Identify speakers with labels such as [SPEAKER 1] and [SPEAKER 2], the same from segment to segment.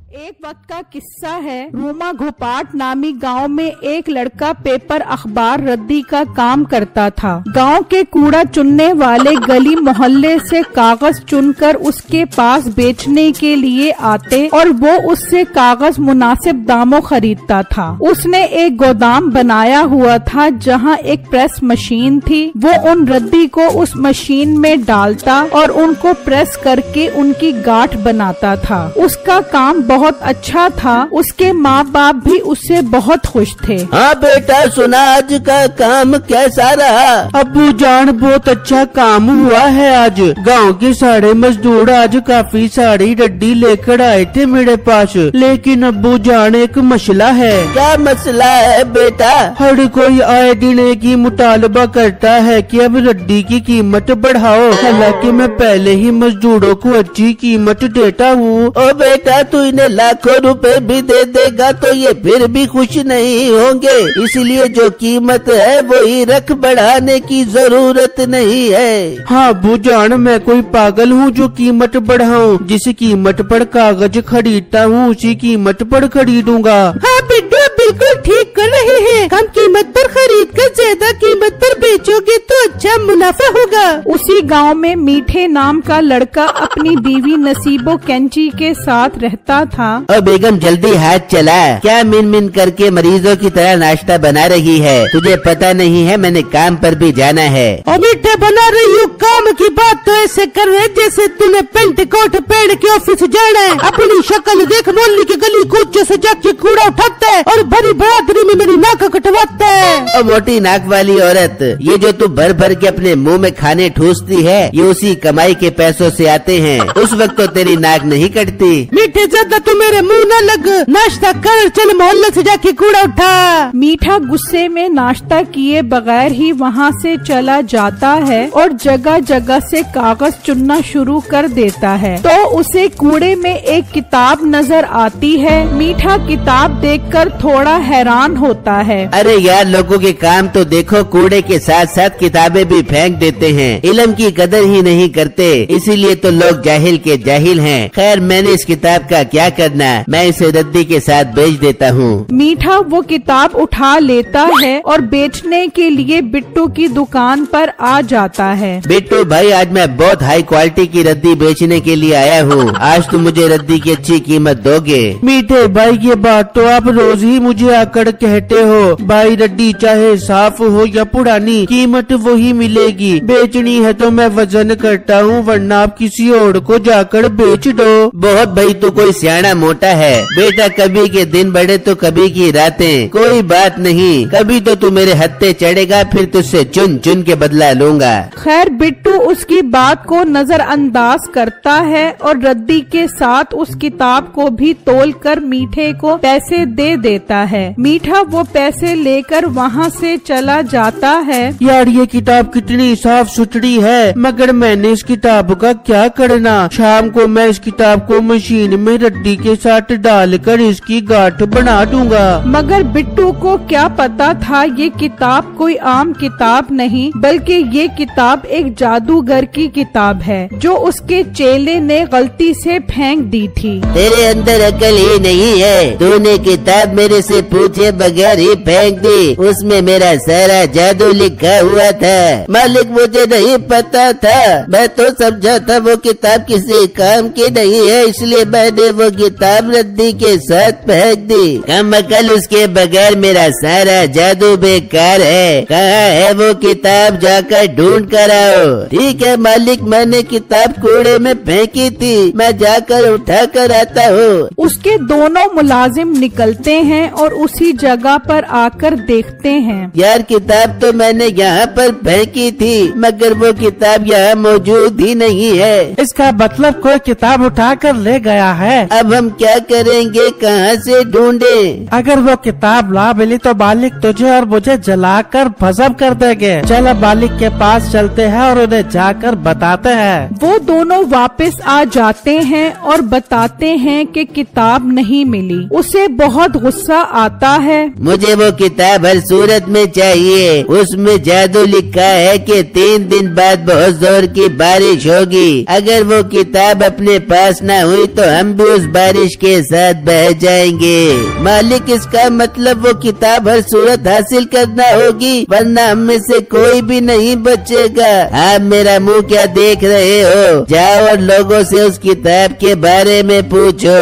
[SPEAKER 1] एक वक्त का किस्सा है। रूमा घोपाट नामी गांव में एक लड़का पेपर अखबार रद्दी का काम करता था। गांव के कूड़ा चुनने वाले गली मोहल्ले से कागज चुनकर उसके पास बेचने के लिए आते और वो उससे कागज मुनासिब दामों खरीदता था। उसने एक गोदाम बनाया हुआ था जहां एक प्रेस मशीन थी। वो उन रद्दी को उस मशीन में डालता और उनको प्रेस करके उनकी गांठ बनाता था। उसका काम बहुत अच्छा था। उसके माँ बाप भी उससे बहुत खुश थे।
[SPEAKER 2] हाँ बेटा, सुना आज का काम कैसा रहा?
[SPEAKER 3] अब्बू जान, बहुत अच्छा काम हुआ है। आज गांव के सारे मजदूर आज काफी सारी रद्दी लेकर आए थे मेरे पास, लेकिन अब्बू जान एक मसला है।
[SPEAKER 2] क्या मसला है बेटा?
[SPEAKER 3] हर कोई आए दिन एक ही मुतालबा करता है कि अब रद्दी की कीमत बढ़ाओ, हालांकि मैं पहले ही मजदूरों को अच्छी कीमत देता हूँ।
[SPEAKER 2] ओ बेटा, तू इन्हें लाखों रुपए भी दे देगा तो ये फिर भी खुश नहीं होंगे, इसलिए जो कीमत है वही रख, बढ़ाने की जरूरत नहीं है।
[SPEAKER 3] हाँ अब्बू जान, मैं कोई पागल हूँ जो कीमत बढ़ाऊं? जिस कीमत पर कागज खरीदता हूँ उसी कीमत पर खरीदूंगा।
[SPEAKER 4] हाँ बिट्टू, बिल्कुल ठीक कर रहे हैं। कम कीमत पर खरीद कर ज्यादा कीमत पर बेचोगे तो अच्छा मुनाफा होगा।
[SPEAKER 1] उसी गांव में मीठे नाम का लड़का अपनी बीवी नसीबो कैंची के साथ रहता था।
[SPEAKER 2] और बेगम जल्दी हाथ चला, क्या मिन मिन करके मरीजों की तरह नाश्ता बना रही है? तुझे पता नहीं है मैंने काम पर भी जाना है।
[SPEAKER 4] और मीठे बना रही हूँ, काम की बात तो ऐसे कर रहे जैसे तूने पेंट कोट पहन के ऑफिस जाना है। अपनी शक्ल देख, मोहल्ले की गली कूचे से जाके कूड़ा उठाता है और बड़ी बहादुरी में मेरी नाक कटवाता है।
[SPEAKER 2] और मोटी नाक वाली औरत, ये जो तू भर भर के अपने मुंह में खाने ठूसती है ये उसी कमाई के पैसों से आते हैं। उस वक्त तो तेरी नाक नहीं कटती।
[SPEAKER 4] मीठे ज्यादा तू मेरे मुंह न लग, नाश्ता कर, चल मोहल्ले से जाके कूड़ा उठा।
[SPEAKER 1] मीठा गुस्से में नाश्ता किए बगैर ही वहाँ से चला जाता है और जगह जगह से कागज चुनना शुरू कर देता है। तो उसे कूड़े में एक किताब नजर आती है। मीठा किताब देखकर थोड़ा हैरान होता है।
[SPEAKER 2] अरे यार, लोगों के काम तो देखो, कूड़े के साथ साथ किताबें भी फेंक देते हैं। इल्म की कदर ही नहीं करते, इसीलिए तो लोग जाहिल के जाहिल हैं। खैर, मैंने इस किताब का क्या करना, मैं इसे रद्दी के साथ बेच देता हूँ।
[SPEAKER 1] मीठा वो किताब उठा लेता है और बेचने के लिए बिट्टू की दुकान पर आ जाता है।
[SPEAKER 2] बिट्टू भाई, आज मैं बहुत हाई क्वालिटी की रद्दी बेचने के लिए आया हूँ। आज तुम मुझे रद्दी की अच्छी कीमत दोगे?
[SPEAKER 3] मीठे भाई, ये बात तो आप रोज ही मुझे आकर कहते हो। भाई, रद्दी चाहे साफ हो या पुरानी, कीमत वही मिलेगी। बेचनी है तो मैं वजन करता हूँ, वरना आप किसी और को जाकर बेच दो।
[SPEAKER 2] बहुत भाई, तू कोई सियाना मोटा है बेटा। कभी के दिन बड़े तो कभी की रातें। कोई बात नहीं, कभी तो तू मेरे हत्थे चढ़ेगा, फिर तुझसे चुन चुन के बदला लूंगा।
[SPEAKER 1] खैर, बिट्टू उसकी बात को नजरअंदाज करता है और रद्दी के साथ उस किताब को भी तोलकर मीठे को पैसे दे देता है। मीठा वो पैसे लेकर वहाँ से चला जाता है।
[SPEAKER 3] यार, ये किताब कितनी साफ सुथरी है, मगर मैंने इस किताब का क्या करना? शाम को मैं इस किताब को मशीन में रद्दी के साथ डालकर इसकी गांठ बना दूंगा।
[SPEAKER 1] मगर बिट्टू को क्या पता था ये किताब कोई आम किताब नहीं, बल्कि ये किताब एक जादूगर की किताब है जो उसके चेले ने गलती से फेंक दी थी।
[SPEAKER 2] तेरे अंदर अकल ही नहीं है, तूने किताब मेरे से पूछे बगैर ही फेंक दी। उसमें मेरा सारा जादू लिखा हुआ था। मालिक, मुझे नहीं पता था, मैं तो समझा था वो किताब किसी काम की नहीं है, इसलिए मैंने वो किताब रद्दी के साथ फेंक दी। कम अकल, उसके बगैर मेरा सारा जादू बेकार है। कहाँ है वो किताब, जाकर ढूंढ कर आओ। ठीक है मालिक, मैंने किताब कूड़े में फेंकी थी, मैं जाकर उठा कर आता हूँ।
[SPEAKER 1] उसके दोनों मुलाजिम निकलते हैं और उसी जगह पर आकर देखते हैं।
[SPEAKER 2] यार, किताब तो मैंने यहाँ पर फेंकी थी, मगर वो किताब यहाँ मौजूद ही नहीं है।
[SPEAKER 3] इसका मतलब कोई किताब उठा कर ले गया है।
[SPEAKER 2] अब हम क्या करेंगे, कहाँ से ढूंढे?
[SPEAKER 3] अगर वो किताब ला मिली तो मालिक तुझे और मुझे जलाकर भस्म कर देंगे। चल अब मालिक के पास चलते हैं और उन्हें जाकर बताते हैं।
[SPEAKER 1] वो दोनों वापस आ जाते हैं और बताते हैं कि किताब नहीं मिली। उसे बहुत गुस्सा आता है
[SPEAKER 2] मुझे वो किताब हर सूरत में चाहिए। उसमें जादू लिखा है कि 3 दिन बाद बहुत जोर की बारिश होगी। अगर वो किताब अपने पास न हुई तो हम भी उस बारिश के साथ बह जाएंगे। मालिक, इसका मतलब वो किताब हर सूरत हासिल करना होगी, वरना हम में से कोई भी नहीं बचेगा। आप मेरा मुंह क्या देख रहे हो? जाओ और लोगों से उस किताब के बारे में पूछो।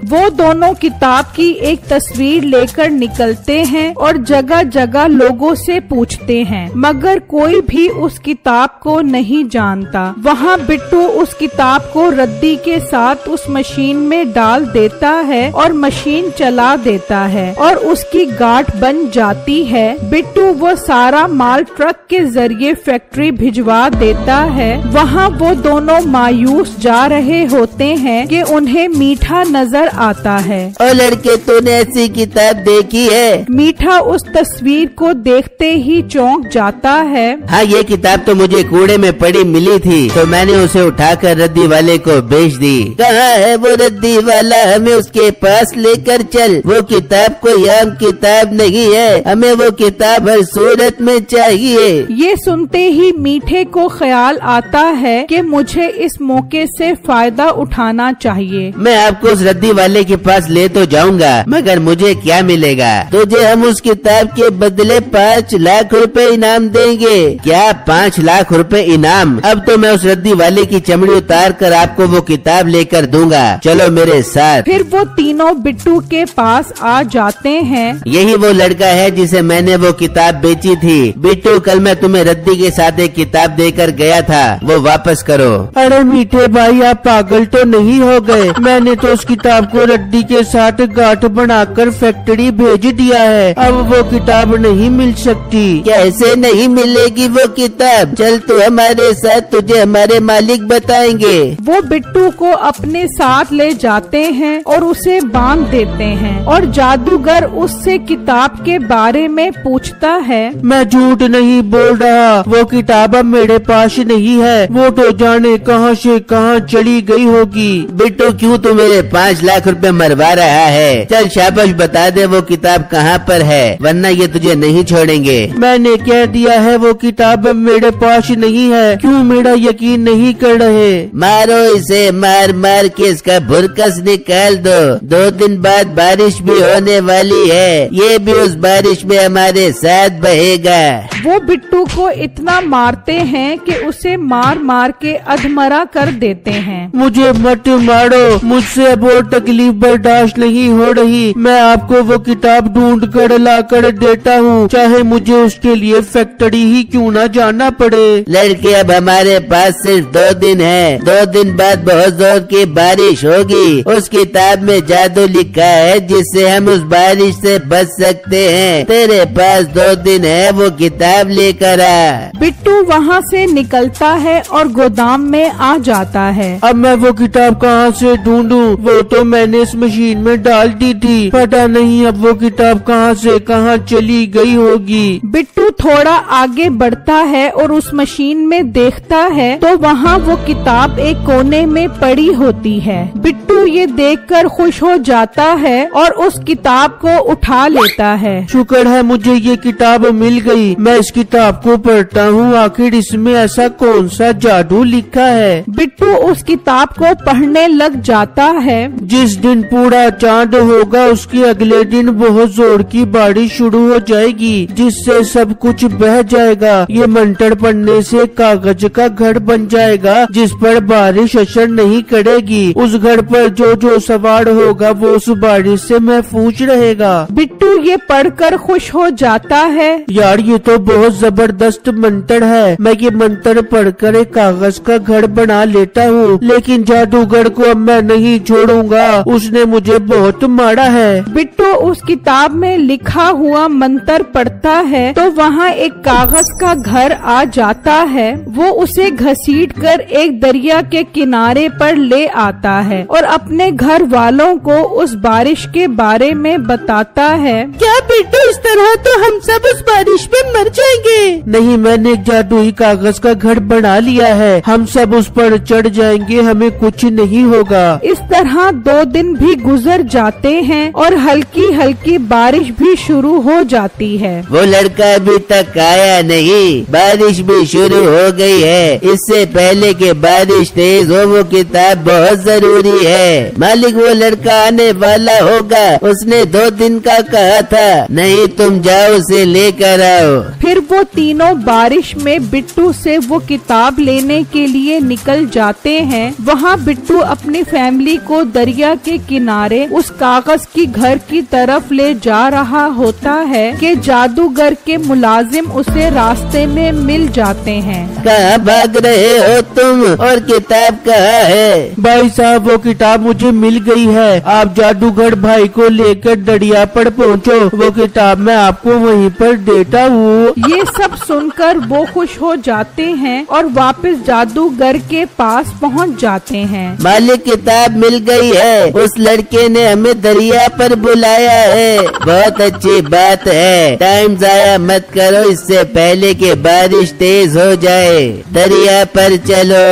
[SPEAKER 1] वो दोनों किताब की एक तस्वीर लेकर निकलते हैं और जगह जगह लोगों से पूछते हैं, मगर कोई भी उस किताब को नहीं जानता। वहाँ बिट्टू उस किताब को रद्दी के साथ उस मशीन में डाल देता है और मशीन चला देता है और उसकी गांठ बन जाती है। बिट्टू वो सारा माल ट्रक के जरिए फैक्ट्री भिजवा देता है। वहाँ वो दोनों मायूस जा रहे होते हैं कि उन्हें मीठा नजर आता है।
[SPEAKER 2] ओ लड़के, तूने ऐसी किताब देखी है?
[SPEAKER 1] मीठा उस तस्वीर को देखते ही चौंक जाता है।
[SPEAKER 2] हाँ, ये किताब तो मुझे कूड़े में पड़ी मिली थी, तो मैंने उसे उठाकर रद्दी वाले को बेच दी। कहाँ है वो रद्दी वाला? हमें उसके पास लेकर चल। वो किताब कोई आम किताब नहीं है, हमें वो किताब हर सूरत में चाहिए।
[SPEAKER 1] ये सुनते ही मीठे को ख्याल आता है कि मुझे इस मौके से फायदा उठाना चाहिए।
[SPEAKER 2] मैं आपको उस रद्दी वाले के पास ले तो जाऊंगा, मगर मुझे क्या मिलेगा? तुझे हम उस किताब के बदले 5 लाख रुपए इनाम देंगे। क्या 5 लाख रुपए इनाम? अब तो मैं उस रद्दी वाले की चमड़ी उतार कर आपको वो किताब लेकर दूंगा। चलो मेरे साथ।
[SPEAKER 1] फिर वो तीनों बिट्टू के पास आ जाते हैं।
[SPEAKER 2] यही वो लड़का है जिसे मैंने वो किताब बेची थी। बिट्टू, कल मैं तुम्हें रद्दी के साथ एक किताब देकर गया था, वो वापस करो।
[SPEAKER 3] अरे मीठे भाई, आप पागल तो नहीं हो गए? मैंने तो उस किताब को रद्दी के साथ गांठ बनाकर फैक्ट्री भेज दिया है। अब वो किताब नहीं मिल सकती।
[SPEAKER 2] कैसे नहीं मिलेगी वो किताब? चल तू हमारे साथ, तुझे हमारे मालिक बताएंगे।
[SPEAKER 1] वो बिट्टू को अपने साथ ले जाते हैं और उसे बांध देते हैं और जादूगर उससे किताब के बारे में पूछता है।
[SPEAKER 3] मैं झूठ नहीं बोल रहा, वो किताब अब मेरे पास नहीं है। वो तो जाने कहां से कहां चली गई होगी।
[SPEAKER 2] बिट्टू, क्यों तू मेरे 5 लाख रुपए मरवा रहा है? चल शाबाश, बता दे वो किताब कहाँ पर है, वरना ये तुझे नहीं छोड़ेंगे।
[SPEAKER 3] मैंने कह दिया है वो किताब अब मेरे पास नहीं है। क्यों मेरा यकीन नहीं कर रहे?
[SPEAKER 2] मारो इसे, मार मार के इसका भुरकस निकाल दो। 2 दिन बाद बारिश भी होने वाली है, ये भी उस बारिश में हमारे साथ बहेगा।
[SPEAKER 1] वो बिट्टू को इतना मारते हैं कि उसे मार मार के अधमरा कर देते हैं।
[SPEAKER 3] मुझे मत मारो, मुझसे अब और तकलीफ बर्दाश्त नहीं हो रही। मैं आपको वो किताब ढूंढ कर ला कर देता हूँ, चाहे मुझे उसके लिए फैक्ट्री ही क्यों ना जाना पड़े।
[SPEAKER 2] लड़के, अब हमारे पास सिर्फ 2 दिन है। 2 दिन बाद बहुत जोर की बारिश होगी। उस किताब में जादू लिखा है जिससे हम उस बारिश से बच सकते हैं। तेरे पास 2 दिन है, वो किताब लेकर आ।
[SPEAKER 1] बिट्टू वहाँ से निकलता है और गोदाम में आ जाता है।
[SPEAKER 3] अब मैं वो किताब कहाँ से ढूंढूं? वो तो मैंने इस मशीन में डाल दी थी, पता नहीं अब वो किताब कहाँ से कहाँ चली गई होगी।
[SPEAKER 1] बिट्टू थोड़ा आगे बढ़ता है और उस मशीन में देखता है तो वहाँ वो किताब एक कोने में पड़ी होती है। बिट्टू ये देखकर खुश हो जाता है और उस किताब को उठा लेता है।
[SPEAKER 3] शुक्र है मुझे ये किताब मिल गई। मैं इस किताब को पढ़ता हूँ, आखिर इसमें ऐसा कौन सा जादू लिखा है।
[SPEAKER 1] बिट्टू उस किताब को पढ़ने लग जाता है।
[SPEAKER 3] जिस दिन पूरा चांद होगा उसके अगले दिन बहुत जोर की बारिश शुरू हो जाएगी, जिससे सब कुछ बह जाएगा। ये मंत्र पढ़ने से कागज का घर बन जाएगा जिस पर बारिश असर नहीं करेगी। उस घर पर जो जो सवार होगा वो उस बारिश से महफूज रहेगा।
[SPEAKER 1] बिट्टू ये पढ़कर खुश हो जाता है।
[SPEAKER 3] यार ये तो बहुत जबरदस्त मंत्र है। मैं ये मंत्र पढ़कर एक कागज का घर बना लेता हूँ, लेकिन जादूगर को अब मैं नहीं छोड़ूंगा, उसने मुझे बहुत मारा है।
[SPEAKER 1] बिट्टू उस किताब में लिखा हुआ मंत्र पढ़ता है तो वहाँ एक कागज का घर आ जाता है। वो उसे घसीट कर एक दरिया के किनारे पर ले आता है और अपने घर वालों को उस बारिश के बारे में बताता है।
[SPEAKER 4] क्या बिट्टू, इस तरह तो हम सब उस बारिश में मर जाएंगे।
[SPEAKER 3] नहीं, मैंने एक जादुई कागज का घर बना लिया है, हम सब उस पर चढ़ जाएंगे, हमें कुछ नहीं होगा।
[SPEAKER 1] इस तरह 2 दिन भी गुजर जाते हैं और हल्की हल्की बारिश भी शुरू हो जाती है।
[SPEAKER 2] वो लड़का अभी तक आया नहीं, बारिश भी शुरू हो गई है। इससे पहले कि बारिश तेज हो वो किताब बहुत जरूरी है। मालिक वो लड़का आने वाला होगा, उसने 2 दिन का कहा था। नहीं तुम जाओ उसे लेकर आओ।
[SPEAKER 1] फिर वो तीनों बारिश में बिट्टू से वो किताब लेने के लिए निकल जाते हैं। वहाँ बिट्टू अपनी फैमिली को दरिया के किनारे उस कागज की घर की तरफ ले जा रहा होता है कि जादूगर के मुलाजिम उसे रास्ते में मिल जाते हैं।
[SPEAKER 2] कहाँ भाग रहे हो तुम और किताब कहाँ है?
[SPEAKER 3] भाई साहब वो किताब मुझे मिल गई है, आप जादूगर भाई को लेकर दरिया पर पहुँचो, वो किताब मैं आपको वहीं पर देता हूँ।
[SPEAKER 1] ये सब सुनकर वो खुश हो जाते हैं और वापस जादूगर के पास पहुँच जाते हैं।
[SPEAKER 2] मालिक किताब मिल गई है, उस लड़के ने हमें दरिया पर बुलाया है। बहुत अच्छी बात है, टाइम जाया मत करो इससे पहले कि बारिश तेज हो जाए। दरिया पर चलो।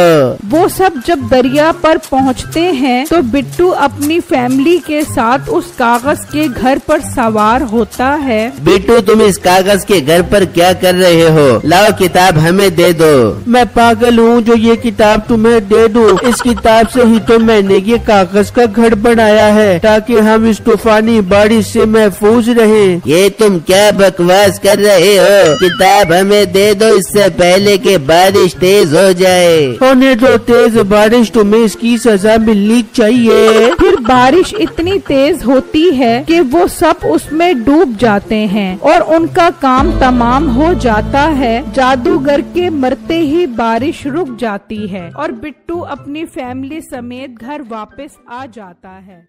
[SPEAKER 1] वो सब जब दरिया पर पहुँचते हैं तो बिट्टू अपनी फैमिली के साथ उस कागज के घर पर सवार होता है।
[SPEAKER 2] बिट्टू तुम इस कागज के घर पर क्या कर रहे हो? लाओ किताब हमें दे दो।
[SPEAKER 3] मैं पागल हूँ जो ये किताब तुम्हें दे दूँ। इस किताब से ही तो मैंने ये कागज का घर बनाया है ताकि हम इस तूफानी बारिश से महफूज रहें।
[SPEAKER 2] ये तुम क्या बकवास कर रहे हो? किताब हमें दे दो इससे पहले कि बारिश तेज हो जाए।
[SPEAKER 3] होने दो तेज बारिश, तुम्हें इसकी सजा मिलनी चाहिए।
[SPEAKER 1] फिर बारिश इतनी तेज होती है कि वो सब उसमें डूब जाते हैं और उनका काम तमाम हो जाता है। जादूगर के मरते ही बारिश रुक जाती है और बिट्टू अपनी फैमिली समेत घर वापस आ जाता है।